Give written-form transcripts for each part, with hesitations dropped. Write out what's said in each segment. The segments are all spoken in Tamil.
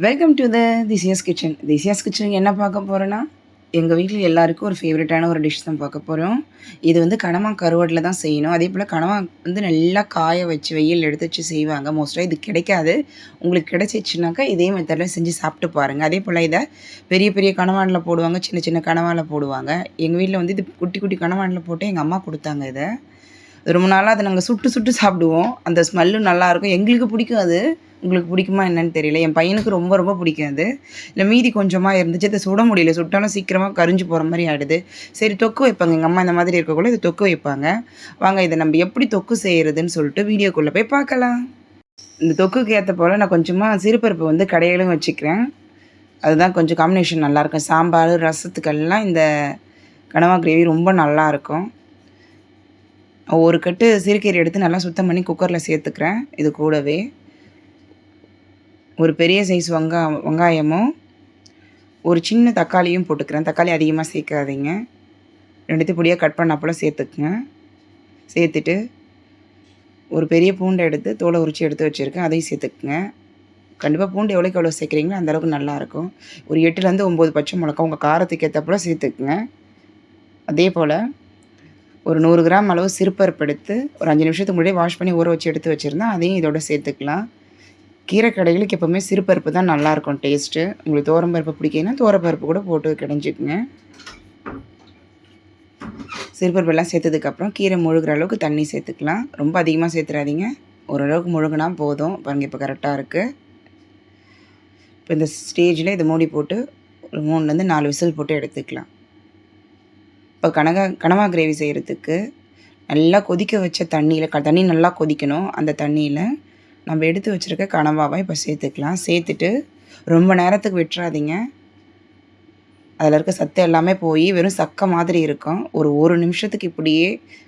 வெல்கம் டு திசியாஸ் கிச்சன். திசியாஸ் கிச்சன் என்ன பார்க்க போகிறோன்னா, எங்கள் வீட்டில் எல்லாருக்கும் ஒரு ஃபேவரட்டான ஒரு டிஷ் தான் பார்க்க போகிறோம். இது வந்து கனவா கருவாட்டில் தான் செய்யணும். அதே போல் கனவா வந்து நல்லா காய வச்சு வெயில் எடுத்து வச்சு செய்வாங்க. மோஸ்ட்டாக இது கிடைக்காது. உங்களுக்கு கிடைச்சிச்சுனாக்கா இதே மெத்தடில் செஞ்சு சாப்பிட்டு பாருங்கள். அதே போல் இதை பெரிய பெரிய கனவானில் போடுவாங்க, சின்ன சின்ன கனவாவில் போடுவாங்க. எங்கள் வீட்டில் வந்து இது குட்டி குட்டி கனவானில் போட்டு எங்கள் அம்மா கொடுத்தாங்க இதை. ரொம்ப நாளாக அதை நாங்கள் சுட்டு சுட்டு சாப்பிடுவோம். அந்த ஸ்மெல்லும் நல்லாயிருக்கும். எங்களுக்கு பிடிக்கும் அது. உங்களுக்கு பிடிக்குமா என்னன்னு தெரியல. என் பையனுக்கு ரொம்ப ரொம்ப பிடிக்கும் அது. இல்லை மீதி கொஞ்சமாக இருந்துச்சு. அதை சுட முடியல. சுட்டாலும் சீக்கிரமாக கரிஞ்சு போகிற மாதிரி ஆகிடுது. சரி தொக்கு வைப்பாங்க. எங்கள் அம்மா இந்த மாதிரி இருக்கக்குள்ள இது தொக்கு வைப்பாங்க. வாங்க இதை நம்ம எப்படி தொக்கு செய்கிறதுன்னு சொல்லிட்டு வீடியோக்குள்ளே போய் பார்க்கலாம். இந்த தொக்குக்கு ஏற்ற போல் நான் கொஞ்சமாக சிறுபருப்பு வந்து கடையிலும் வச்சுக்கிறேன். அதுதான் கொஞ்சம் காம்பினேஷன் நல்லாயிருக்கும். சாம்பார் ரசத்துக்கெல்லாம் இந்த கனவா கிரேவி ரொம்ப நல்லாயிருக்கும். ஒரு கட்டு சிறுகீரை எடுத்து நல்லா சுத்தம் பண்ணி குக்கரில் சேர்த்துக்கிறேன். இது கூடவே ஒரு பெரிய சைஸ் வெங்காயமும் ஒரு சின்ன தக்காளியும் போட்டுக்கிறேன். தக்காளி அதிகமாக சேர்க்காதீங்க. ரெண்டுத்தையும் பொடியாக கட் பண்ண போல் சேர்த்துக்குங்க. சேர்த்துட்டு ஒரு பெரிய பூண்டை எடுத்து தோலை உரித்து எடுத்து வச்சுருக்கேன். அதையும் சேர்த்துக்குங்க. கண்டிப்பாக பூண்டு எவ்வளோக்கு எவ்வளோ சேர்க்குறீங்களோ அந்தளவுக்கு நல்லாயிருக்கும். ஒரு 8லேருந்து 9 பச்சை மிளகா உங்கள் காரத்துக்கு ஏற்ற போல் சேர்த்துக்குங்க. அதே போல் ஒரு 100 கிராம் அளவு சிறுபருப்பு எடுத்து ஒரு 5 நிமிஷத்துக்கு முன்னாடியே வாஷ் பண்ணி ஊற வச்சு எடுத்து வச்சுருந்தேன். அதையும் இதோட சேர்த்துக்கலாம். கீரை கடைகளுக்கு எப்போவுமே சிறுபருப்பு தான் நல்லாயிருக்கும் டேஸ்ட்டு. உங்களுக்கு தோரம்பருப்பு பிடிக்குன்னா தோரப்பருப்பு கூட போட்டு கிடைஞ்சிக்குங்க. சிறுபருப்பு எல்லாம் சேர்த்ததுக்கப்புறம் கீரை முழுகிற அளவுக்கு தண்ணி சேர்த்துக்கலாம். ரொம்ப அதிகமாக சேர்த்துறாதீங்க. ஓரளவுக்கு முழுகினா போதும். பாருங்கள் இப்போ கரெக்டாக இருக்குது. இப்போ இந்த ஸ்டேஜில் இதை மூடி போட்டு ஒரு 3லேருந்து 4 விசில் போட்டு எடுத்துக்கலாம். இப்போ கனவா கிரேவி செய்கிறதுக்கு நல்லா கொதிக்க வச்ச தண்ணி நல்லா கொதிக்கணும். அந்த தண்ணியில் நம்ம எடுத்து வச்சுருக்க கனவாவை இப்போ சேர்த்துக்கலாம். சேர்த்துட்டு ரொம்ப நேரத்துக்கு விட்டுறாதீங்க. அதில் இருக்க சத்து எல்லாமே போய் வெறும் சக்கை மாதிரி இருக்கும். ஒரு நிமிஷத்துக்கு இப்படியே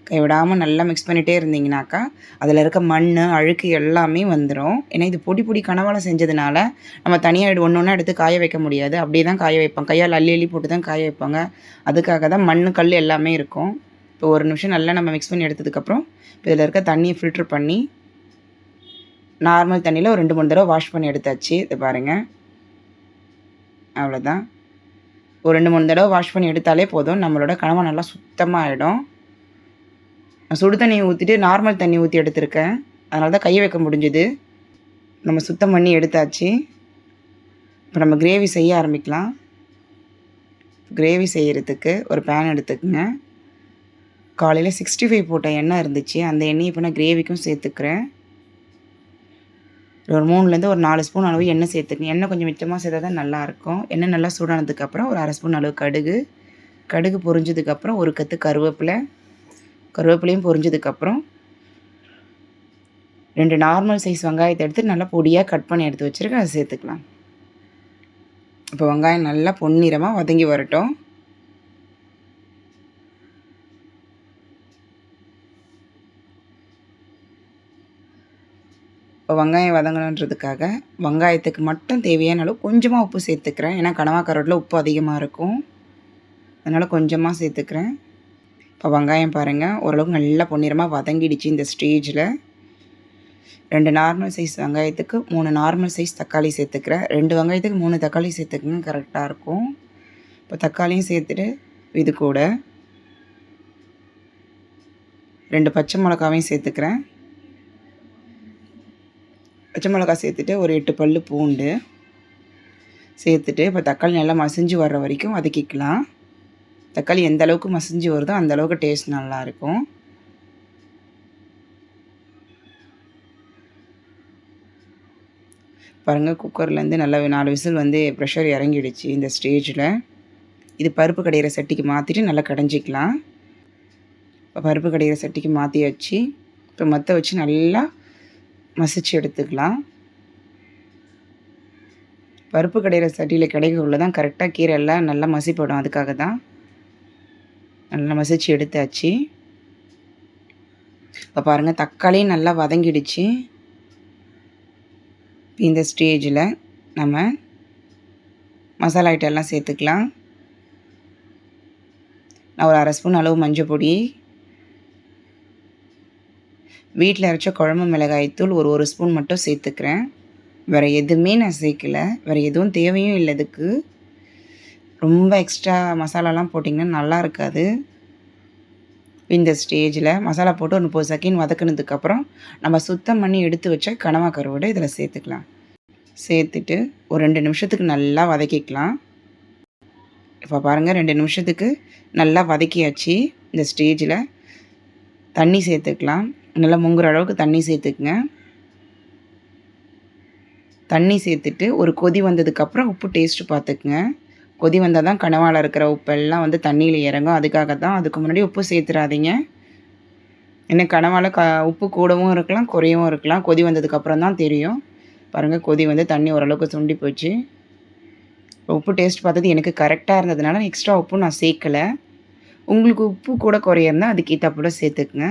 கைவிடாமல் நல்லா மிக்ஸ் பண்ணிகிட்டே இருந்தீங்கனாக்கா அதில் இருக்க மண் அழுக்கு எல்லாமே வந்துடும். ஏன்னா இது பொடி பொடி கனவால் செஞ்சதுனால நம்ம தனியாக ஒன்று எடுத்து காய வைக்க முடியாது. அப்படியே தான் காய வைப்பாங்க. கையால் அள்ளி போட்டு தான் காய வைப்பாங்க. அதுக்காக தான் மண் கல் எல்லாமே இருக்கும். இப்போ ஒரு நிமிஷம் நல்லா நம்ம மிக்ஸ் பண்ணி எடுத்ததுக்கப்புறம் இப்போ இதில் இருக்க தண்ணியை ஃபில்ட்ரு பண்ணி நார்மல் தண்ணியில் ஒரு 2-3 தடவை வாஷ் பண்ணி எடுத்தாச்சு. இதை பாருங்கள், அவ்வளோதான். ஒரு 2-3 தடவை வாஷ் பண்ணி எடுத்தாலே போதும். நம்மளோட கனவா நல்லா சுத்தமாக ஆகிடும். நான் சுடு தண்ணி ஊற்றிட்டு நார்மல் தண்ணி ஊற்றி எடுத்திருக்கேன். அதனால தான் கையை வைக்க முடிஞ்சுது. நம்ம சுத்தம் பண்ணி எடுத்தாச்சு. இப்போ நம்ம கிரேவி செய்ய ஆரம்பிக்கலாம். கிரேவி செய்கிறதுக்கு ஒரு பேன் எடுத்துக்கோங்க. காலையில் 65 போட்ட எண்ணெய் இருந்துச்சு. அந்த எண்ணெயை இப்போ நான் கிரேவிக்கும் சேர்த்துக்கிறேன். ஒரு 3லேருந்து ஒரு 4 ஸ்பூன் அளவு எண்ணெய் சேர்த்துக்கங்க. எண்ணெய் கொஞ்சம் மிச்சமாக சேர்த்தா தான் நல்லாயிருக்கும். எண்ணெய் நல்லா சூடானதுக்கப்புறம் ஒரு 1/2 ஸ்பூன் அளவு கடுகு பொரிஞ்சதுக்கப்புறம் ஒரு கத்து கருவேப்பிலையும் பொரிஞ்சதுக்கப்புறம் 2 நார்மல் சைஸ் வெங்காயத்தை எடுத்து நல்லா பொடியாக கட் பண்ணி எடுத்து வச்சுருக்கேன். அதை சேர்த்துக்கலாம். இப்போ வெங்காயம் நல்லா பொன்னிறமாக வதங்கி வரட்டும். இப்போ வெங்காயம் வதங்கணுன்றதுக்காக வெங்காயத்துக்கு மட்டும் தேவையான அளவு கொஞ்சமாக உப்பு சேர்த்துக்கிறேன். ஏன்னா கனவா கருவாட்டில் உப்பு அதிகமாக இருக்கும். அதனால் கொஞ்சமாக சேர்த்துக்கிறேன். இப்போ வெங்காயம் பாருங்கள் ஓரளவுக்கு நல்லா பொன்னிறமாக வதங்கிடுச்சு. இந்த ஸ்டேஜில் 2 நார்மல் சைஸ் வெங்காயத்துக்கு 3 நார்மல் சைஸ் தக்காளி சேர்த்துக்கிறேன். 2 வெங்காயத்துக்கு 3 தக்காளி சேர்த்துக்குங்க, கரெக்டாக இருக்கும். இப்போ தக்காளியும் சேர்த்துட்டு இது கூட 2 பச்சை மிளகாவையும் சேர்த்துக்கிறேன். பச்சை மிளகா சேர்த்துட்டு ஒரு 8 பல் பூண்டு சேர்த்துட்டு இப்போ தக்காளி நல்லா மசிஞ்சு வர்ற வரைக்கும் வதக்கிக்கலாம். தக்காளி எந்த அளவுக்கு மசிஞ்சு வருதோ அந்த அளவுக்கு டேஸ்ட் நல்லாயிருக்கும். பாருங்கள் குக்கர்லேருந்து நல்லா 4 விசில் வந்து ப்ரெஷர் இறங்கிடுச்சு. இந்த ஸ்டேஜில் இது பருப்பு கடையிற சட்டிக்கு மாற்றிட்டு நல்லா கடைஞ்சிக்கலாம். இப்போ பருப்பு கடையிற சட்டிக்கு மாற்றியாச்சு. இப்போ மற்ற வச்சு நல்லா மசிச்சு எடுத்துக்கலாம். பருப்பு கடையிற சட்டியில் கிடைக்கக்குள்ள தான் கரெக்டாக கீரை எல்லாம் நல்லா மசிப்படும். அதுக்காக தான் நல்லா மசிச்சு எடுத்தாச்சு. இப்போ பாருங்கள் தக்காளியும் நல்லா வதங்கிடுச்சு. இந்த ஸ்டேஜில் நம்ம மசாலா ஐட்டம் எல்லாம் சேர்த்துக்கலாம். நான் ஒரு 1/2 ஸ்பூன் அளவு மஞ்சள் பொடி, வீட்டில் அரைச்ச குழம்பு மிளகாய் தூள் ஒரு ஸ்பூன் மட்டும் சேர்த்துக்கிறேன். வேறு எதுவுமே நான் சேர்க்கல. வேறு எதுவும் தேவையும் இல்லை இதுக்கு. ரொம்ப எக்ஸ்ட்ரா மசாலாலாம் போட்டிங்கன்னா நல்லா இருக்காது. இந்த ஸ்டேஜில் மசாலா போட்டு ஒரு 30 செகண்ட் வதக்குனதுக்கப்புறம் நம்ம சுத்தம் பண்ணி எடுத்து வச்ச கனவா கருவாடை இதில் சேர்த்துக்கலாம். சேர்த்துட்டு ஒரு 2 நிமிஷத்துக்கு நல்லா வதக்கிக்கலாம். இப்போ பாருங்கள் 2 நிமிஷத்துக்கு நல்லா வதக்கியாச்சு. இந்த ஸ்டேஜில் தண்ணி சேர்த்துக்கலாம். நல்லா முங்குற அளவுக்கு தண்ணி சேர்த்துக்குங்க. தண்ணி சேர்த்துட்டு ஒரு கொதி வந்ததுக்கப்புறம் உப்பு டேஸ்ட்டு பார்த்துக்குங்க. கொதி வந்தால் தான் கனவாவில் இருக்கிற உப்பெல்லாம் வந்து தண்ணியில் இறங்கும். அதுக்காக தான். அதுக்கு முன்னாடி உப்பு சேர்த்துறாதீங்க. ஏன்னா கனவாவில் உப்பு கூடவும் இருக்கலாம், குறையவும் இருக்கலாம். கொதி வந்ததுக்கப்புறம் தான் தெரியும். பாருங்கள் கொதி வந்து தண்ணி ஓரளவுக்கு சுண்டி போச்சு. உப்பு டேஸ்ட் பார்த்தது எனக்கு கரெக்டாக இருந்ததுனால எக்ஸ்ட்ரா உப்பு நான் சேர்க்கலை. உங்களுக்கு உப்பு கூட குறைய இருந்தால் அதுக்கேற்றாப்புல சேர்த்துக்குங்க.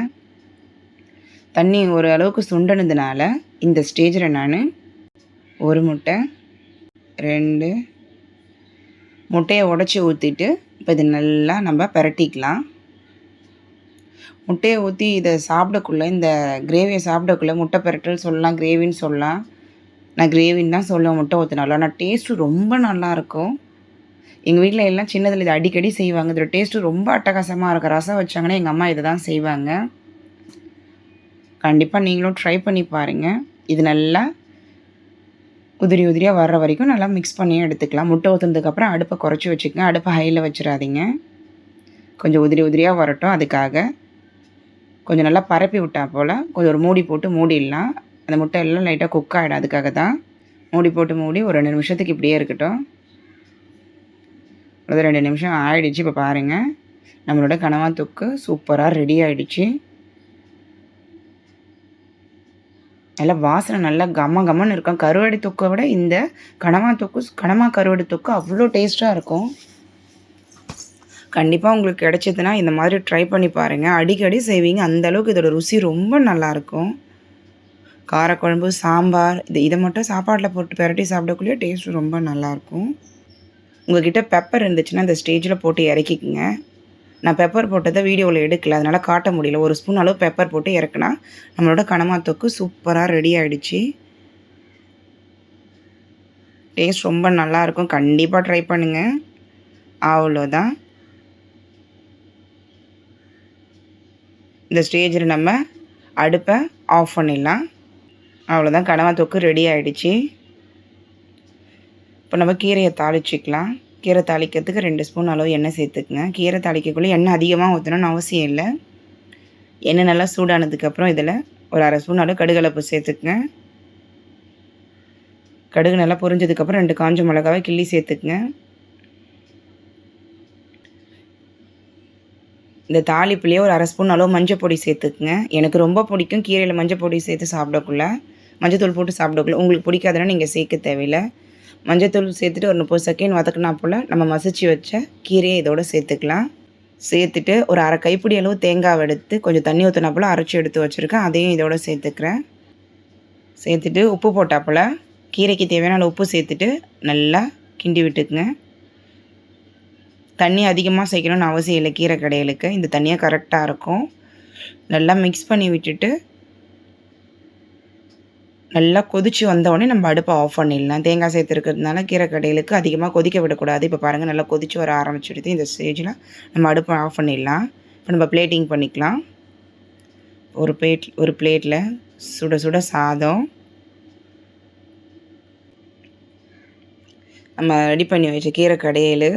தண்ணி ஓரளவுக்கு சுண்டினதுனால இந்த ஸ்டேஜில் நான் 1 முட்டை 2 முட்டையை உடச்சி ஊற்றிட்டு இப்போ இது நல்லா நம்ம பிரட்டிக்கலாம். முட்டையை ஊற்றி இதை சாப்பிடக்குள்ளே, இந்த கிரேவியை சாப்பிடக்குள்ளே முட்டை பிரட்டல் சொல்லலாம், கிரேவின்னு சொல்லலாம். நான் கிரேவின்னு தான் சொல்லுவேன் முட்டை ஊற்றினாலும். ஆனால் டேஸ்ட்டு ரொம்ப நல்லாயிருக்கும். எங்கள் வீட்டில் எல்லாம் சின்னதில் இதை அடிக்கடி செய்வாங்க. இதோட டேஸ்ட்டு ரொம்ப அட்டகாசமாக இருக்கும். ரசம் வச்சாங்கன்னா எங்கள் அம்மா இதை தான் செய்வாங்க. கண்டிப்பாக நீங்களும் ட்ரை பண்ணி பாருங்கள். இது நல்லா உதிரி உதிரியாக வர்ற வரைக்கும் நல்லா மிக்ஸ் பண்ணி எடுத்துக்கலாம். முட்டை ஊற்றுனதுக்கப்புறம் அடுப்பை குறைச்சி வச்சுக்கங்க. அடுப்பை ஹையில் வச்சிடாதீங்க. கொஞ்சம் உதிரி உதிரியாக வரட்டும். அதுக்காக கொஞ்சம் நல்லா பரப்பி விட்டா போல் கொஞ்சம் ஒரு மூடி போட்டு மூடிடலாம். அந்த முட்டை எல்லாம் லைட்டாக குக் ஆகிடும். அதுக்காக தான் மூடி போட்டு மூடி ஒரு 2 நிமிஷத்துக்கு இப்படியே இருக்கட்டும். ஒரு 2 நிமிஷம் ஆகிடுச்சு. இப்போ பாருங்கள் நம்மளோட கனவா தொக்கு சூப்பராக ரெடி ஆகிடுச்சு. நல்லா வாசனை நல்லா கம்மன்னு இருக்கும். கருவாடு தொக்கை விட இந்த கனவா கருவாடு தொக்கு அவ்வளோ டேஸ்ட்டாக இருக்கும். கண்டிப்பாக உங்களுக்கு கிடைச்சதுன்னா இந்த மாதிரி ட்ரை பண்ணி பாருங்கள். அடிக்கடி செய்வீங்க. அந்தளவுக்கு இதோட ருசி ரொம்ப நல்லாயிருக்கும். காரக்குழம்பு, சாம்பார் இதை மட்டும் சாப்பாட்டில் போட்டு பிரட்டி சாப்பிடக்குள்ளேயே டேஸ்ட் ரொம்ப நல்லாயிருக்கும். உங்கள்கிட்ட பெப்பர் இருந்துச்சுன்னா இந்த ஸ்டேஜில் போட்டு இறக்கிக்குங்க. நான் பெப்பர் போட்டதை வீடியோவில் எடுக்கல, அதனால் காட்ட முடியல. 1 ஸ்பூன் அளவு பெப்பர் போட்டு இறக்குனா நம்மளோட கனவா தொக்கு சூப்பராக ரெடி ஆகிடுச்சு. டேஸ்ட் ரொம்ப நல்லாயிருக்கும். கண்டிப்பாக ட்ரை பண்ணுங்கள். அவ்வளோதான். இந்த ஸ்டேஜில் நம்ம அடுப்பை ஆஃப் பண்ணிடலாம். அவ்வளோதான், கனவா தொக்கு ரெடி ஆகிடுச்சு. இப்போ நம்ம கீரையை தாளிச்சிக்கலாம். கீரை தாளிக்கிறதுக்கு 2 ஸ்பூன் அளவு எண்ணெய் சேர்த்துக்குங்க. கீரை தாளிக்கக்குள்ளே எண்ணெய் அதிகமாக ஊற்றணும்னு அவசியம் இல்லை. எண்ணெய் நல்லா சூடானதுக்கப்புறம் இதில் ஒரு 1/2 ஸ்பூன் அளவு கடுகலப்பு சேர்த்துக்குங்க. கடுகு நல்லா பொரிஞ்சதுக்கப்புறம் 2 காஞ்ச மிளகாவை கிள்ளி சேர்த்துக்குங்க. இந்த தாளிப்புலேயே ஒரு 1/2 ஸ்பூன் அளவு மஞ்சள் பொடி சேர்த்துக்குங்க. எனக்கு ரொம்ப பிடிக்கும் கீரையில் மஞ்சள் பொடி சேர்த்து சாப்பிடக்குள்ள, மஞ்சத்தூள் போட்டு சாப்பிடக்குள்ள. உங்களுக்கு பிடிக்காதுன்னா நீங்கள் சேர்க்க தேவையில்லை. மஞ்சத்தூள் சேர்த்துட்டு ஒரு 30 செகண்ட் வதக்கினா போல் நம்ம மசிச்சு வச்ச கீரையை இதோடு சேர்த்துக்கலாம். சேர்த்துட்டு ஒரு 1/2 கைப்பிடி அளவு தேங்காவை எடுத்து கொஞ்சம் தண்ணி ஊற்றினா போல் அரைச்சி எடுத்து வச்சுருக்கேன். அதையும் இதோடு சேர்த்துக்கிறேன். சேர்த்துட்டு உப்பு போட்டாப்புல கீரைக்கு தேவையான அளவு உப்பு சேர்த்துட்டு நல்லா கிண்டி விட்டுக்குங்க. தண்ணி அதிகமாக சேர்க்கணும்னு அவசியம் இல்லை. கீரை கடையலுக்கு இந்த தண்ணியாக கரெக்டாக இருக்கும். நல்லா மிக்ஸ் பண்ணி விட்டுட்டு நல்லா கொதித்து வந்தோடனே நம்ம அடுப்பை ஆஃப் பண்ணிடலாம். தேங்காய் சேர்த்துருக்கிறதுனால கீரை கடையலுக்கு அதிகமாக கொதிக்க விடக்கூடாது. இப்போ பாருங்கள் நல்லா கொதித்து வர ஆரம்பிச்சிடுது. இந்த ஸ்டேஜில் நம்ம அடுப்பை ஆஃப் பண்ணிடலாம். இப்போ நம்ம பிளேட்டிங் பண்ணிக்கலாம். ஒரு பிளேட்டில் சுட சுட சாதம் நம்ம ரெடி பண்ணி வச்ச கீரை கடையல்.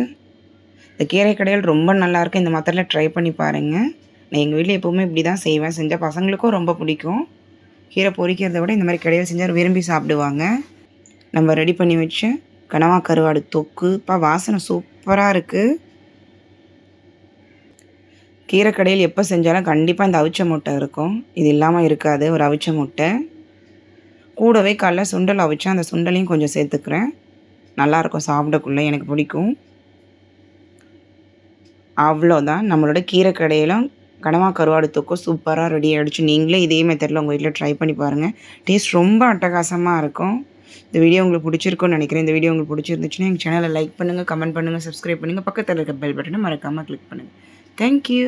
இந்த கீரை கடையல் ரொம்ப நல்லாயிருக்கும். இந்த மெத்தடில் ட்ரை பண்ணி பாருங்கள். நான் எங்கள் வீட்டில் எப்போவுமே இப்படி தான் செய்வேன். செஞ்சால் பசங்களுக்கும் ரொம்ப பிடிக்கும். கீரை பொரிக்கிறத விட இந்த மாதிரி கடையில் செஞ்சால் விரும்பி சாப்பிடுவாங்க. நம்ம ரெடி பண்ணி வச்ச கனவா கருவாடு தொக்கு வாசனை சூப்பராக இருக்குது. கீரை கடையில் எப்போ செஞ்சாலும் கண்டிப்பாக இந்த அவிச்ச முட்டை இருக்கும். இது இல்லாமல் இருக்காது. ஒரு அவிச்ச முட்டை கூடவே காலைல சுண்டல் அவிச்சா அந்த சுண்டலையும் கொஞ்சம் சேர்த்துக்கிறேன். நல்லாயிருக்கும் சாப்பிடக்குள்ளே, எனக்கு பிடிக்கும். அவ்வளோதான், நம்மளோட கீரை கடையிலும் கனவா கருவாடு தொக்கும் சூப்பராக ரெடி ஆகிடுச்சு. நீங்களே இதே மெத்தடில் உங்கள் வீட்டில் ட்ரை பண்ணி பாருங்கள். டேஸ்ட் ரொம்ப அட்டகாசமாக இருக்கும். இந்த வீடியோ உங்களுக்கு பிடிச்சிருக்குன்னு நினைக்கிறேன். இந்த வீடியோ உங்களுக்கு பிடிச்சிருந்துச்சுன்னா எங்கள் சேனலை லைக் பண்ணுங்கள், கமெண்ட் பண்ணுங்கள், சப்ஸ்கிரைப் பண்ணுங்கள். பக்கத்தில் இருக்க பெல் பட்டனை மறக்காமல் கிளிக் பண்ணுங்கள். தேங்க்யூ.